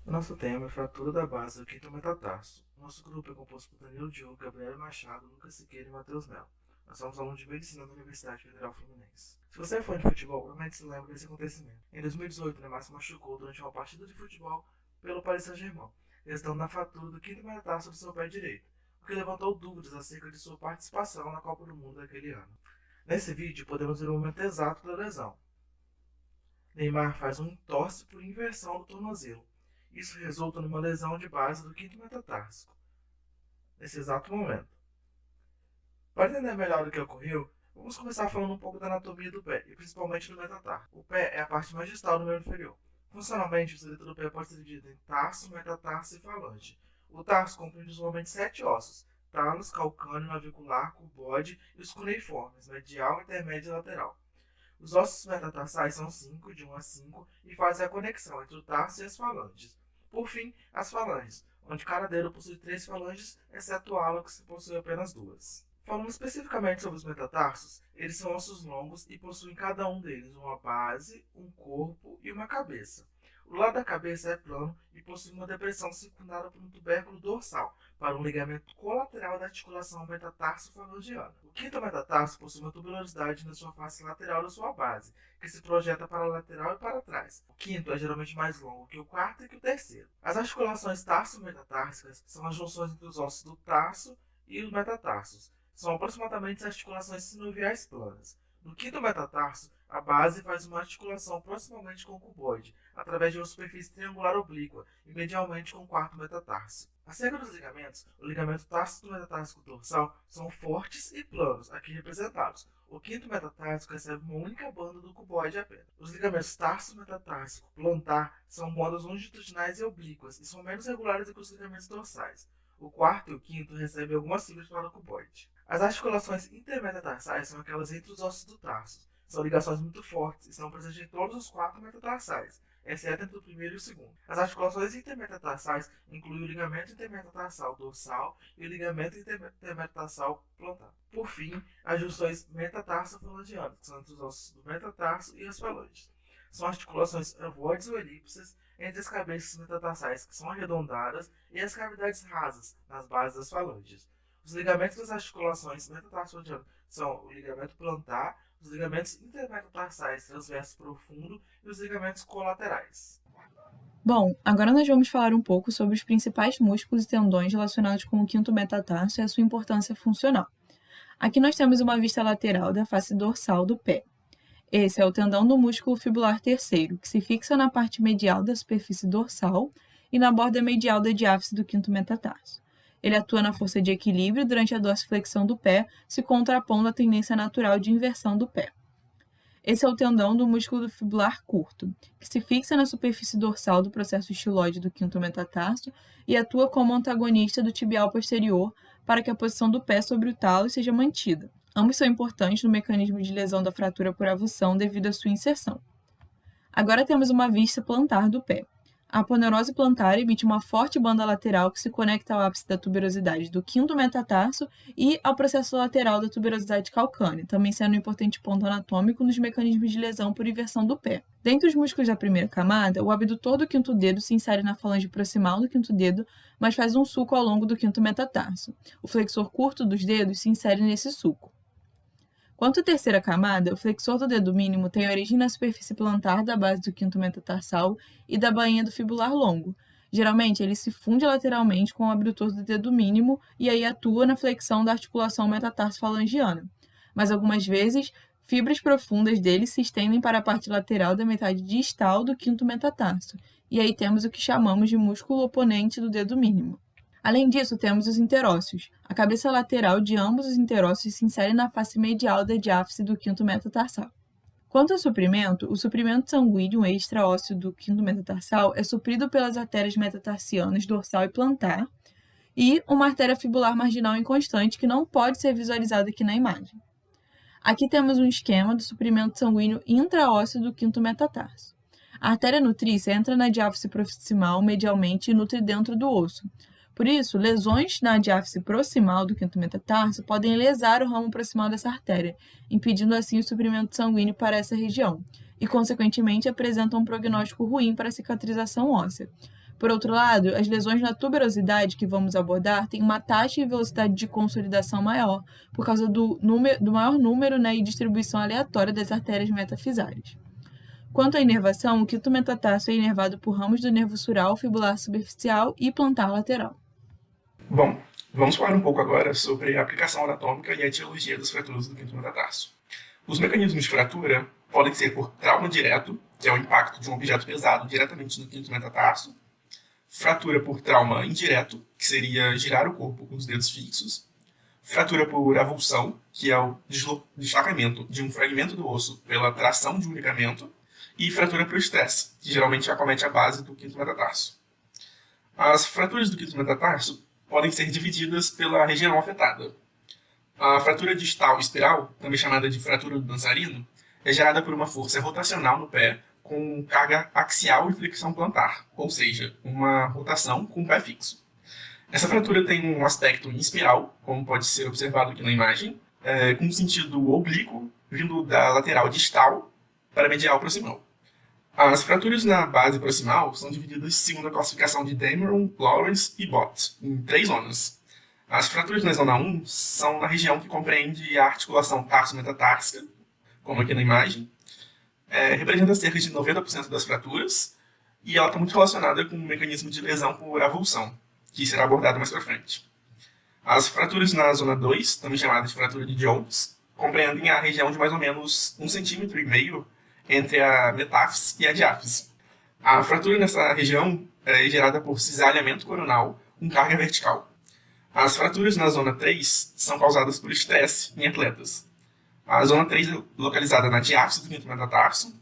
O nosso tema é fratura da base do quinto metatarso. O nosso grupo é composto por Danilo Diogo, Gabriel Machado, Lucas Siqueira e Matheus Melo. Nós somos alunos de Medicina da Universidade Federal Fluminense. Se você é fã de futebol, provavelmente se lembra desse acontecimento. Em 2018, Neymar se machucou durante uma partida de futebol pelo Paris Saint-Germain, resultando na fratura do quinto metatarso do seu pé direito, o que levantou dúvidas acerca de sua participação na Copa do Mundo daquele ano. Nesse vídeo, podemos ver o momento exato da lesão. Neymar faz um entorse por inversão do tornozelo. Isso resulta numa lesão de base do quinto metatarso, nesse exato momento. Para entender melhor o que ocorreu, vamos começar falando um pouco da anatomia do pé, e principalmente do metatarso. O pé é a parte mais distal do membro inferior. Funcionalmente, o esqueleto do pé pode ser dividido em tarso, metatarso e falange. O tarso compreende usualmente 7 ossos: talos, calcâneo, navicular, cuboide e os cuneiformes, medial, intermédio e lateral. Os ossos metatarsais são 5, de 1 a 5, e fazem a conexão entre o tarso e as falanges. Por fim, as falanges, onde cada dedo possui 3 falanges, exceto o hálux, que possui apenas 2. Falando especificamente sobre os metatarsos, eles são ossos longos e possuem cada um deles uma base, um corpo e uma cabeça. O lado da cabeça é plano e possui uma depressão circundada por um tubérculo dorsal, para um ligamento colateral da articulação metatarso-falangiana. O quinto metatarso possui uma tuberosidade na sua face lateral da sua base, que se projeta para a lateral e para trás. O quinto é geralmente mais longo que o quarto e que o terceiro. As articulações tarso-metatársicas são as junções entre os ossos do tarso e os metatarsos. São aproximadamente as articulações sinoviais planas. No quinto metatarso, a base faz uma articulação proximamente com o cuboide, através de uma superfície triangular oblíqua e medialmente com o quarto metatarso. Acerca dos ligamentos, o ligamento tácito metatarsico dorsal são fortes e planos, aqui representados. O quinto metatarsico recebe uma única banda do cuboide apenas. Os ligamentos tarso metatarsico plantar são bandas longitudinais e oblíquas e são menos regulares do que os ligamentos dorsais. O quarto e o quinto recebem algumas fibras para o cuboide. As articulações intermetatarsais são aquelas entre os ossos do tarso. São ligações muito fortes e estão presentes em todos os 4 metatarsais, exceto entre o primeiro e o segundo. As articulações intermetatarsais incluem o ligamento intermetatarsal dorsal e o ligamento intermetatarsal plantar. Por fim, as junções metatarso-falangianas, que são entre os ossos do metatarso e as falanges. São articulações ovoides ou elípticas entre as cabeças metatarsais, que são arredondadas, e as cavidades rasas nas bases das falanges. Os ligamentos das articulações metatarso-falangianas são o ligamento plantar, os ligamentos intermetatarsais transverso profundo e os ligamentos colaterais. Bom, agora nós vamos falar um pouco sobre os principais músculos e tendões relacionados com o quinto metatarso e a sua importância funcional. Aqui nós temos uma vista lateral da face dorsal do pé. Esse é o tendão do músculo fibular terceiro, que se fixa na parte medial da superfície dorsal e na borda medial da diáfise do quinto metatarso. Ele atua na força de equilíbrio durante a dorsiflexão do pé, se contrapondo à tendência natural de inversão do pé. Esse é o tendão do músculo fibular curto, que se fixa na superfície dorsal do processo estiloide do quinto metatarso e atua como antagonista do tibial posterior para que a posição do pé sobre o talo seja mantida. Ambos são importantes no mecanismo de lesão da fratura por avulsão devido à sua inserção. Agora temos uma vista plantar do pé. A aponeurose plantar emite uma forte banda lateral que se conecta ao ápice da tuberosidade do quinto metatarso e ao processo lateral da tuberosidade calcânea, também sendo um importante ponto anatômico nos mecanismos de lesão por inversão do pé. Dentre os músculos da primeira camada, o abdutor do quinto dedo se insere na falange proximal do quinto dedo, mas faz um sulco ao longo do quinto metatarso. O flexor curto dos dedos se insere nesse sulco. Quanto à terceira camada, o flexor do dedo mínimo tem origem na superfície plantar da base do quinto metatarsal e da bainha do fibular longo. Geralmente, ele se funde lateralmente com o abdutor do dedo mínimo e aí atua na flexão da articulação metatarso-falangiana. Mas algumas vezes, fibras profundas dele se estendem para a parte lateral da metade distal do quinto metatarso, e aí temos o que chamamos de músculo oponente do dedo mínimo. Além disso, temos os interósseos. A cabeça lateral de ambos os interósseos se insere na face medial da diáfise do quinto metatarsal. Quanto ao suprimento, o suprimento sanguíneo extraósseo do quinto metatarsal é suprido pelas artérias metatarsianas dorsal e plantar e uma artéria fibular marginal inconstante que não pode ser visualizada aqui na imagem. Aqui temos um esquema do suprimento sanguíneo intraósseo do quinto metatarso. A artéria nutrícia entra na diáfise proximal medialmente e nutre dentro do osso. Por isso, lesões na diáfise proximal do quinto metatarso podem lesar o ramo proximal dessa artéria, impedindo assim o suprimento sanguíneo para essa região, e, consequentemente, apresentam um prognóstico ruim para a cicatrização óssea. Por outro lado, as lesões na tuberosidade que vamos abordar têm uma taxa e velocidade de consolidação maior, por causa do maior número, né, e distribuição aleatória das artérias metafisárias. Quanto à inervação, o quinto metatarso é inervado por ramos do nervo sural, fibular superficial e plantar lateral. Bom, vamos falar um pouco agora sobre a aplicação anatômica e a etiologia das fraturas do quinto metatarso. Os mecanismos de fratura podem ser por trauma direto, que é o impacto de um objeto pesado diretamente no quinto metatarso, fratura por trauma indireto, que seria girar o corpo com os dedos fixos, fratura por avulsão, que é o destacamento de um fragmento do osso pela tração de um ligamento, e fratura por estresse, que geralmente acomete a base do quinto metatarso. As fraturas do quinto metatarso podem ser divididas pela região afetada. A fratura distal espiral, também chamada de fratura do dançarino, é gerada por uma força rotacional no pé com carga axial e flexão plantar, ou seja, uma rotação com o pé fixo. Essa fratura tem um aspecto em espiral, como pode ser observado aqui na imagem, com um sentido oblíquo, vindo da lateral distal para medial proximal. As fraturas na base proximal são divididas segundo a classificação de Dameron, Lawrence e Bott, em 3 zonas. As fraturas na zona 1 são na região que compreende a articulação tarso-metatársica, como aqui na imagem, representa cerca de 90% das fraturas, e ela está muito relacionada com o mecanismo de lesão por avulsão, que será abordado mais para frente. As fraturas na zona 2, também chamada de fratura de Jones, compreendem a região de mais ou menos 1,5 cm entre a metáfise e a diáfise. A fratura nessa região é gerada por cisalhamento coronal com carga vertical. As fraturas na zona 3 são causadas por estresse em atletas. A zona 3 é localizada na diáfise do quinto metatarso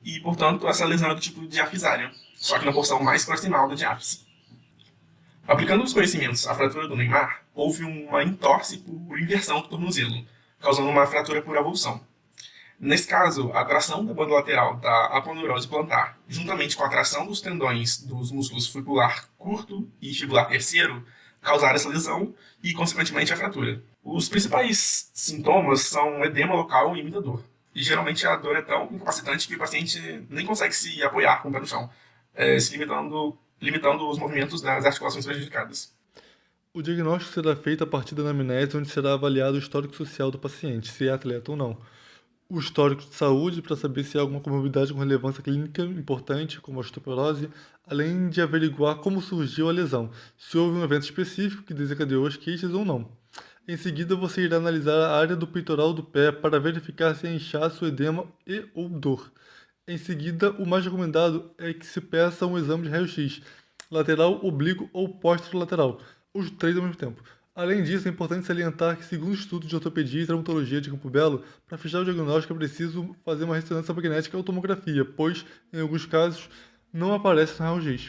e, portanto, essa lesão é do tipo diafisária, só que na porção mais proximal da diáfise. Aplicando os conhecimentos à fratura do Neymar, houve uma entorse por inversão do tornozelo, causando uma fratura por avulsão. Nesse caso, a tração da banda lateral da aponeurose plantar, juntamente com a tração dos tendões dos músculos fibular curto e fibular terceiro, causaram essa lesão e, consequentemente, a fratura. Os principais sintomas são edema local e muita dor. E, geralmente, a dor é tão incapacitante que o paciente nem consegue se apoiar com o pé no chão, se limitando os movimentos das articulações prejudicadas. O diagnóstico será feito a partir da anamnese, onde será avaliado o histórico social do paciente, se é atleta ou não. O histórico de saúde, para saber se há alguma comorbidade com relevância clínica importante, como a osteoporose, além de averiguar como surgiu a lesão, se houve um evento específico que desencadeou as queixas ou não. Em seguida, você irá analisar a área do peitoral do pé para verificar se há inchaço, edema e ou dor. Em seguida, o mais recomendado é que se peça um exame de raio-x, lateral, oblíquo ou posterolateral, os 3 ao mesmo tempo. Além disso, é importante salientar que, segundo estudos de ortopedia e traumatologia de Campo Belo, para fechar o diagnóstico é preciso fazer uma ressonância magnética ou tomografia, pois, em alguns casos, não aparece no raio-x.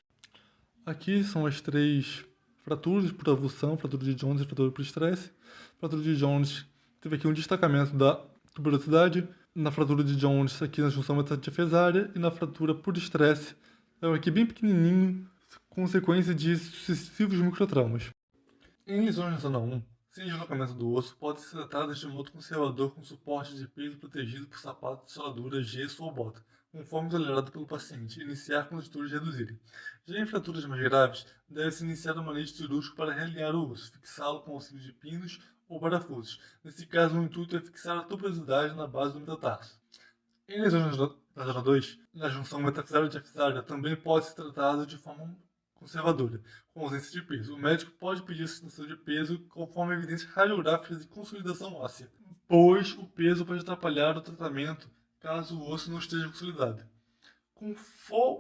Aqui são as 3 fraturas por avulsão, fratura de Jones e fratura por estresse. Fratura de Jones teve aqui um destacamento da tuberosidade. Na fratura de Jones, aqui na junção metadiafesária, e na fratura por estresse, aqui bem pequenininho, consequência de sucessivos microtraumas. Em lesões na zona 1, sem deslocamento do osso, pode ser tratado de modo conservador com suporte de peso protegido por sapato de soldadura, gesso ou bota, conforme tolerado pelo paciente, e iniciar quando as dores reduzirem. Já em fraturas mais graves, deve-se iniciar o manejo cirúrgico para realinhar o osso, fixá-lo com auxílio de pinos ou parafusos. Nesse caso, o intuito é fixar a tuberosidade na base do metatarso. Em lesões na zona 2, na junção metafisária-diafisária, também pode ser tratado de forma conservadora, com ausência de peso. O médico pode pedir sustentação de peso conforme evidências radiográficas de consolidação óssea, pois o peso pode atrapalhar o tratamento caso o osso não esteja consolidado.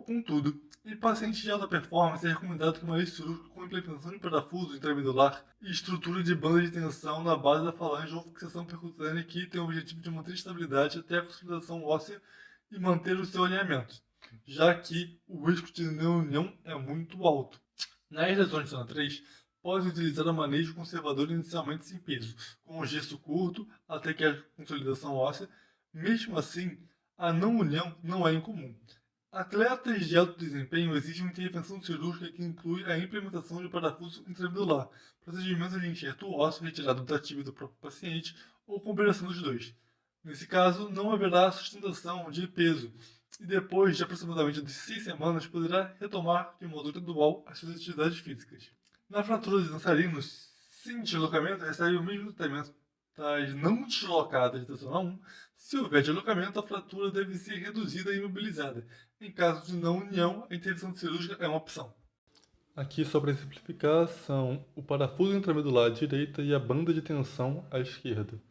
Contudo, em pacientes de alta performance é recomendado que o manejo cirúrgico com implementação de parafuso intramedular e estrutura de banda de tensão na base da falange ou fixação percutânea que tem o objetivo de manter estabilidade até a consolidação óssea e manter o seu alinhamento, já que o risco de neunião é muito alto. Nas lesões de zona 3, pode utilizar o manejo conservador inicialmente sem peso, com um gesso curto até que a consolidação óssea. Mesmo assim, a não união não é incomum. Atletas de alto desempenho exigem uma intervenção cirúrgica que inclui a implementação de parafuso intramedular, procedimento de enxerto ósseo retirado da tíbia do próprio paciente ou combinação dos dois. Nesse caso, não haverá sustentação de peso, e depois de aproximadamente 6 semanas poderá retomar de modo gradual as suas atividades físicas. Na fratura de dançarinos sem deslocamento recebe o mesmo tratamento das não deslocadas da zona 1. Se houver deslocamento, a fratura deve ser reduzida e imobilizada. Em caso de não união, a intervenção cirúrgica é uma opção. Aqui, só para simplificar, são o parafuso intramedular à direita e a banda de tensão à esquerda.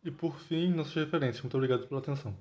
E por fim, nossas referências. Muito obrigado pela atenção.